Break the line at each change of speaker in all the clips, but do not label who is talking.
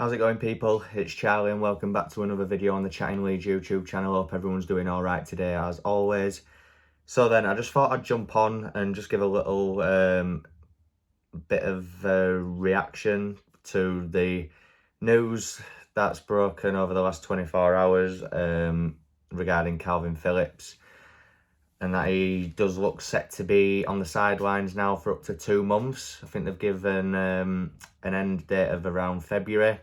How's it going, people? It's Charlie and welcome back to another video on the Chatting Leeds YouTube channel. Hope everyone's doing alright today as always. So then I just thought I'd jump on and just give a little bit of reaction to the news that's broken over the last 24 hours regarding Kalvin Phillips, and that he does look set to be on the sidelines now for up to 2 months. I think they've given an end date of around February.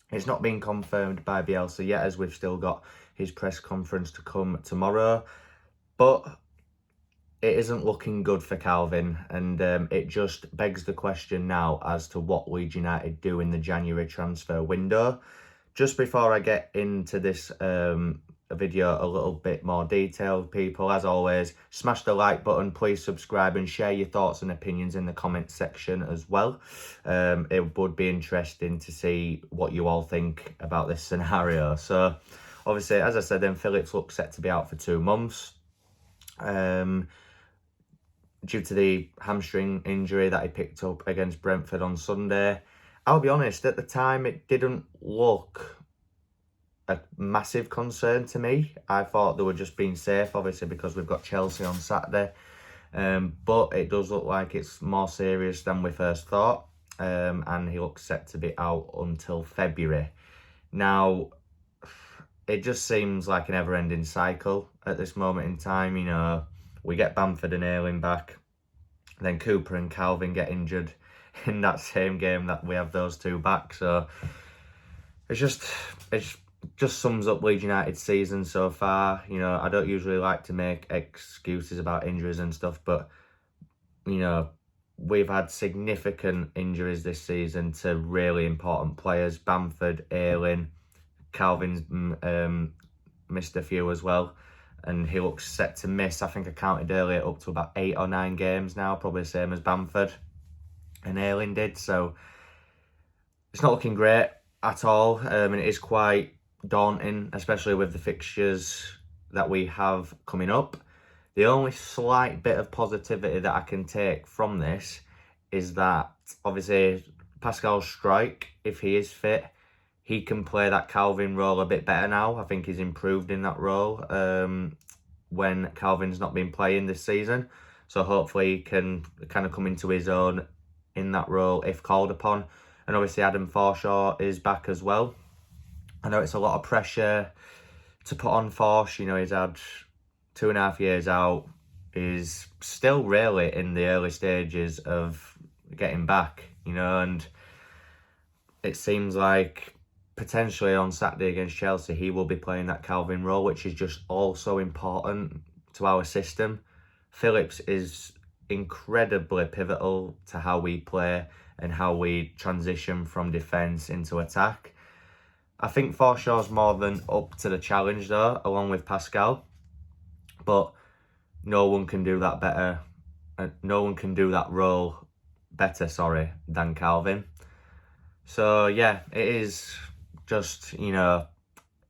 It's not been confirmed by Bielsa yet, as we've still got his press conference to come tomorrow. But it isn't looking good for Kalvin, and it just begs the question now as to what Leeds United do in the January transfer window. Just before I get into this video a little bit more detailed, people, as always, smash the like button, please subscribe and share your thoughts and opinions in the comment section as well. It would be interesting to see what you all think about this scenario. So obviously, as I said, then Phillips looks set to be out for 2 months due to the hamstring injury that he picked up against Brentford on Sunday. I'll be honest, at the time it didn't look a massive concern to me. I thought they were just being safe, obviously, because we've got Chelsea on Saturday. But it does look like it's more serious than we first thought. And he looks set to be out until February. Now, it just seems like a never-ending cycle at this moment in time. You know, we get Bamford and Ayling back. Then Cooper and Kalvin get injured in that same game that we have those two back. So it just sums up Leeds United's season so far. You know, I don't usually like to make excuses about injuries and stuff, but, you know, we've had significant injuries this season to really important players. Bamford, Ayling, Kalvin's missed a few as well, and he looks set to miss, I think I counted earlier, up to about 8 or 9 games now, probably the same as Bamford and Ayling did. So it's not looking great at all, and it is quite daunting, especially with the fixtures that we have coming up. The only slight bit of positivity that I can take from this is that obviously Pascal Struijk, if he is fit, he can play that Kalvin role a bit better now. I think he's improved in that role when Kalvin's not been playing this season. So hopefully he can kind of come into his own in that role if called upon. And obviously Adam Forshaw is back as well. I know it's a lot of pressure to put on Forsh. You know, he's had 2.5 years out. He's still really in the early stages of getting back, you know, and it seems like potentially on Saturday against Chelsea, he will be playing that Kalvin role, which is just also important to our system. Phillips is incredibly pivotal to how we play and how we transition from defence into attack. I think Forshaw's more than up to the challenge though, along with Pascal. But no one can do that better. No one can do that role better, than Kalvin. So yeah, it is just, you know,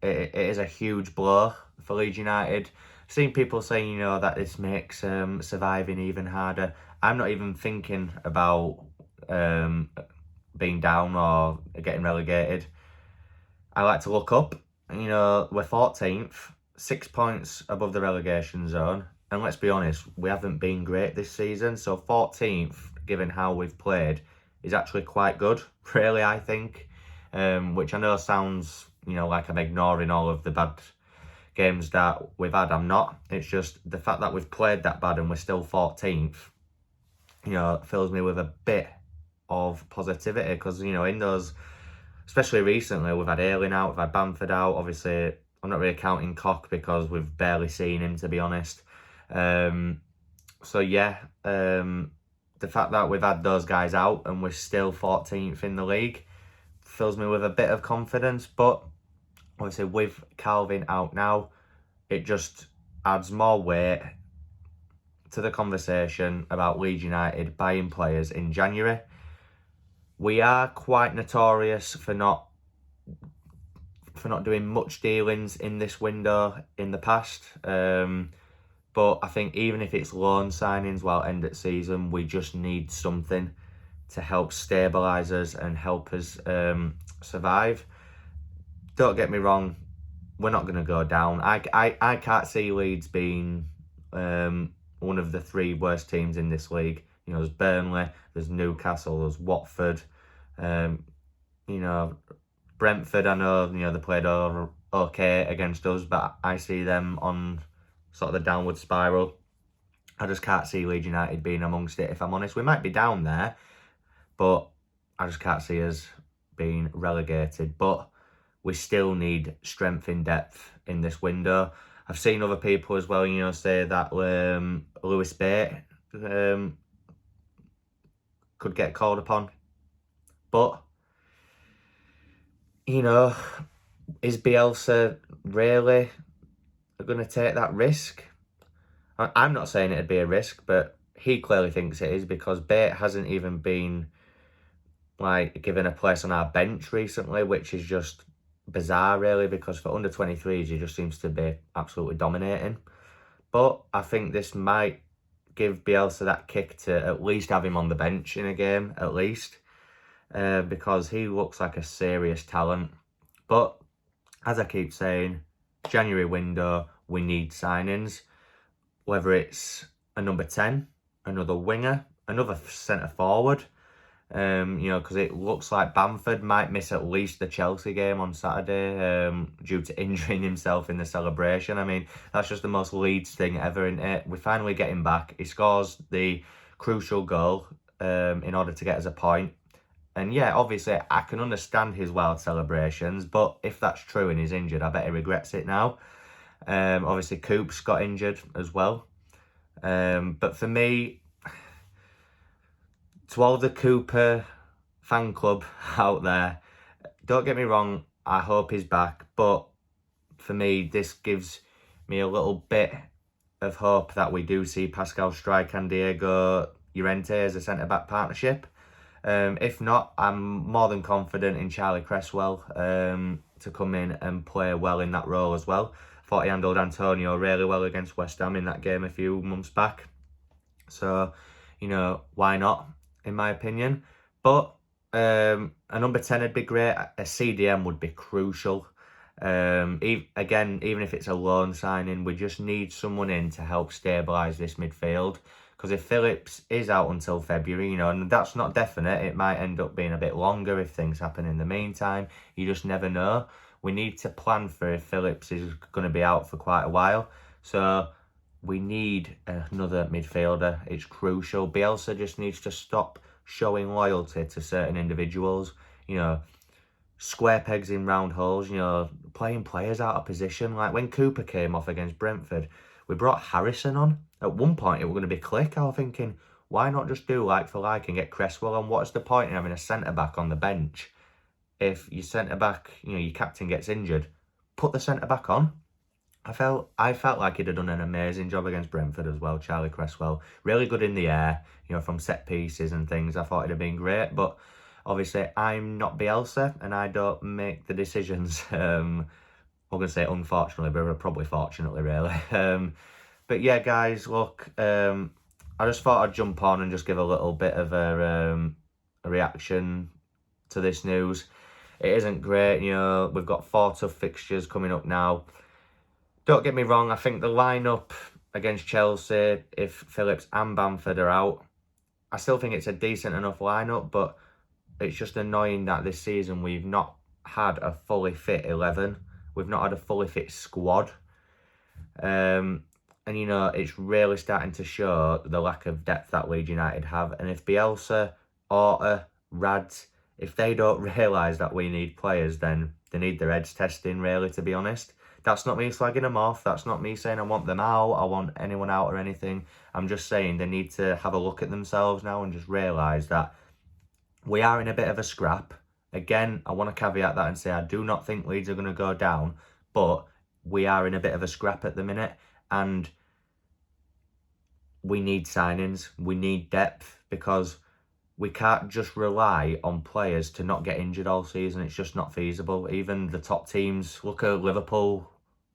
it is a huge blow for Leeds United. I've seen people saying, you know, that this makes surviving even harder. I'm not even thinking about being down or getting relegated. I like to look up. You know, we're 14th, 6 points above the relegation zone. And let's be honest, we haven't been great this season. So 14th, given how we've played, is actually quite good, really, I think. Which I know sounds, you know, like I'm ignoring all of the bad games that we've had. I'm not. It's just the fact that we've played that bad and we're still 14th, you know, fills me with a bit of positivity. Because, you know, in those, especially recently, we've had Ayling out, we've had Bamford out. Obviously, I'm not really counting Koch because we've barely seen him, to be honest. So yeah, the fact that we've had those guys out and we're still 14th in the league fills me with a bit of confidence. But obviously with Kalvin out now, it just adds more weight to the conversation about Leeds United buying players in January. We are quite notorious for not doing much dealings in this window in the past. But I think even if it's loan signings while end of season, we just need something to help stabilise us and help us survive. Don't get me wrong, we're not going to go down. I can't see Leeds being one of the 3 worst teams in this league. You know, there's Burnley, there's Newcastle, there's Watford. You know, Brentford, I know, you know, they played okay against us, but I see them on sort of the downward spiral. I just can't see Leeds United being amongst it, if I'm honest. We might be down there, but I just can't see us being relegated. But we still need strength in depth in this window. I've seen other people as well, you know, say that Lewis Bate could get called upon. But, you know, is Bielsa really going to take that risk? I'm not saying it'd be a risk, but he clearly thinks it is, because Bate hasn't even been, like, given a place on our bench recently, which is just bizarre, really, because for under 23s, he just seems to be absolutely dominating. But I think this might give Bielsa that kick to at least have him on the bench in a game, at least, because he looks like a serious talent. But, as I keep saying, January window, we need signings. Whether it's a number 10, another winger, another centre forward, you know, because it looks like Bamford might miss at least the Chelsea game on Saturday due to injuring himself in the celebration. I mean, that's just the most Leeds thing ever, isn't it? We finally get him back. He scores the crucial goal in order to get us a point. And yeah, obviously, I can understand his wild celebrations, but if that's true and he's injured, I bet he regrets it now. Obviously, Coops got injured as well. But for me, to all the Cooper fan club out there, don't get me wrong, I hope he's back. But for me, this gives me a little bit of hope that we do see Pascal Struijk and Diego Llorente as a centre-back partnership. If not, I'm more than confident in Charlie Cresswell to come in and play well in that role as well. Thought he handled Antonio really well against West Ham in that game a few months back. So, you know, why not, in my opinion. But a number 10 would be great. A CDM would be crucial. Again, even if it's a loan signing, we just need someone in to help stabilise this midfield. Because if Phillips is out until February, you know, and that's not definite, it might end up being a bit longer if things happen in the meantime. You just never know. We need to plan for if Phillips is going to be out for quite a while. So we need another midfielder. It's crucial. Bielsa just needs to stop showing loyalty to certain individuals. You know, square pegs in round holes, you know, playing players out of position. Like when Cooper came off against Brentford, we brought Harrison on. At one point, it was going to be Click. I was thinking, why not just do like for like and get Cresswell on? What's the point in having a centre-back on the bench if your centre-back, you know, your captain gets injured? Put the centre-back on. I felt like he'd have done an amazing job against Brentford as well, Charlie Cresswell. Really good in the air, you know, from set pieces and things. I thought it'd have been great, but obviously I'm not Bielsa and I don't make the decisions. I'm going to say unfortunately, but probably fortunately, really. But yeah, guys, look, I just thought I'd jump on and just give a little bit of a reaction to this news. It isn't great, you know, we've got 4 tough fixtures coming up now. Don't get me wrong, I think the lineup against Chelsea, if Phillips and Bamford are out, I still think it's a decent enough lineup, but it's just annoying that this season we've not had a fully fit 11. We've not had a fully fit squad. And, you know, it's really starting to show the lack of depth that Leeds United have. And if Bielsa, Orta, Rads, if they don't realise that we need players, then they need their heads testing, really, to be honest. That's not me slagging them off. That's not me saying I want them out. I want anyone out or anything. I'm just saying they need to have a look at themselves now and just realise that we are in a bit of a scrap. Again, I want to caveat that and say I do not think Leeds are going to go down, but we are in a bit of a scrap at the minute and we need signings. We need depth because we can't just rely on players to not get injured all season. It's just not feasible. Even the top teams, look at Liverpool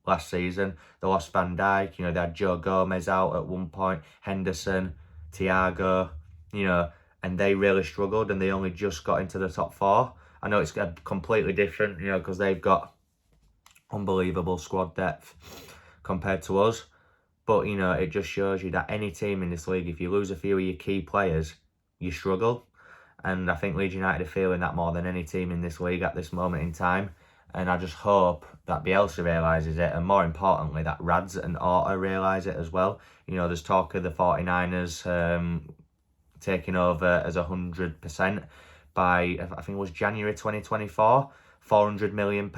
last season. They lost Van Dijk. You know, they had Joe Gomez out at one point, Henderson, Thiago. You know, and they really struggled, and they only just got into the top 4. I know it's completely different, you know, because they've got unbelievable squad depth compared to us. But, you know, it just shows you that any team in this league, if you lose a few of your key players, you struggle. And I think Leeds United are feeling that more than any team in this league at this moment in time. And I just hope that Bielsa realises it, and more importantly, that Rads and Orta realise it as well. You know, there's talk of the 49ers taking over as 100% by, I think it was January 2024, £400 million.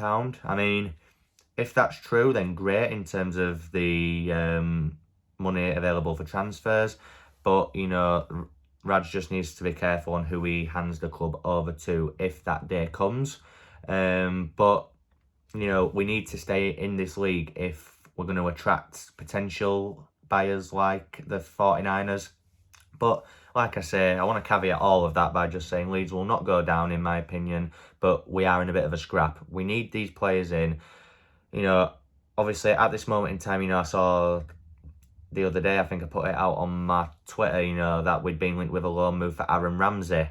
I mean, if that's true, then great in terms of the money available for transfers. But, you know, Raj just needs to be careful on who he hands the club over to if that day comes. But, you know, we need to stay in this league if we're going to attract potential buyers like the 49ers. But like I say, I want to caveat all of that by just saying Leeds will not go down, in my opinion, but we are in a bit of a scrap. We need these players in. You know, obviously at this moment in time, you know, I saw the other day, I think I put it out on my Twitter, you know, that we'd been linked with a loan move for Aaron Ramsey.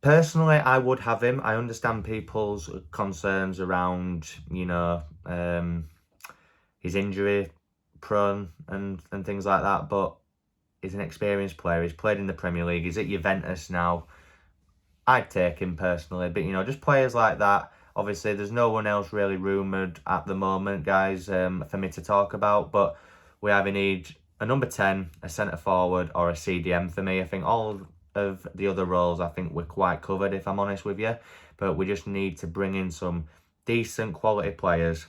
Personally, I would have him. I understand people's concerns around, you know, his injury prone and things like that, but he's an experienced player. He's played in the Premier League. He's at Juventus now. I'd take him personally, but, you know, just players like that. Obviously, there's no one else really rumoured at the moment, guys, for me to talk about. But we either need a number 10, a centre-forward, or a CDM for me. I think all of the other roles, I think we're quite covered, if I'm honest with you. But we just need to bring in some decent quality players,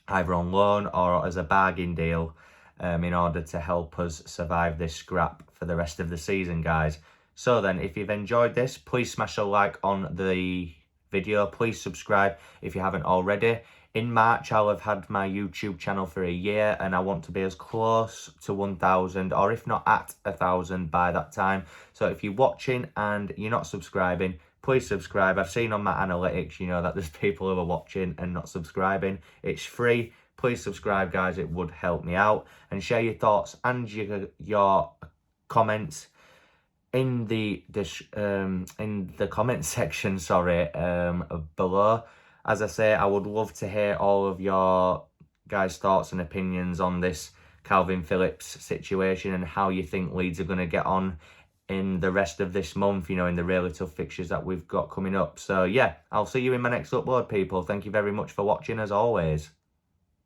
either on loan or as a bargain deal, in order to help us survive this scrap for the rest of the season, guys. So then, if you've enjoyed this, please smash a like on the video. Please subscribe if you haven't already. In March, I'll have had my YouTube channel for a year, and I want to be as close to 1,000, or if not at 1,000 by that time. So if you're watching and you're not subscribing, please subscribe. I've seen on my analytics, you know, that there's people who are watching and not subscribing. It's free. Please subscribe, guys. It would help me out. And share your thoughts and your comments in the comment section, below. As I say, I would love to hear all of your guys' thoughts and opinions on this Kalvin Phillips situation and how you think Leeds are going to get on in the rest of this month, you know, in the really tough fixtures that we've got coming up. So yeah, I'll see you in my next upload, people. Thank you very much for watching, as always.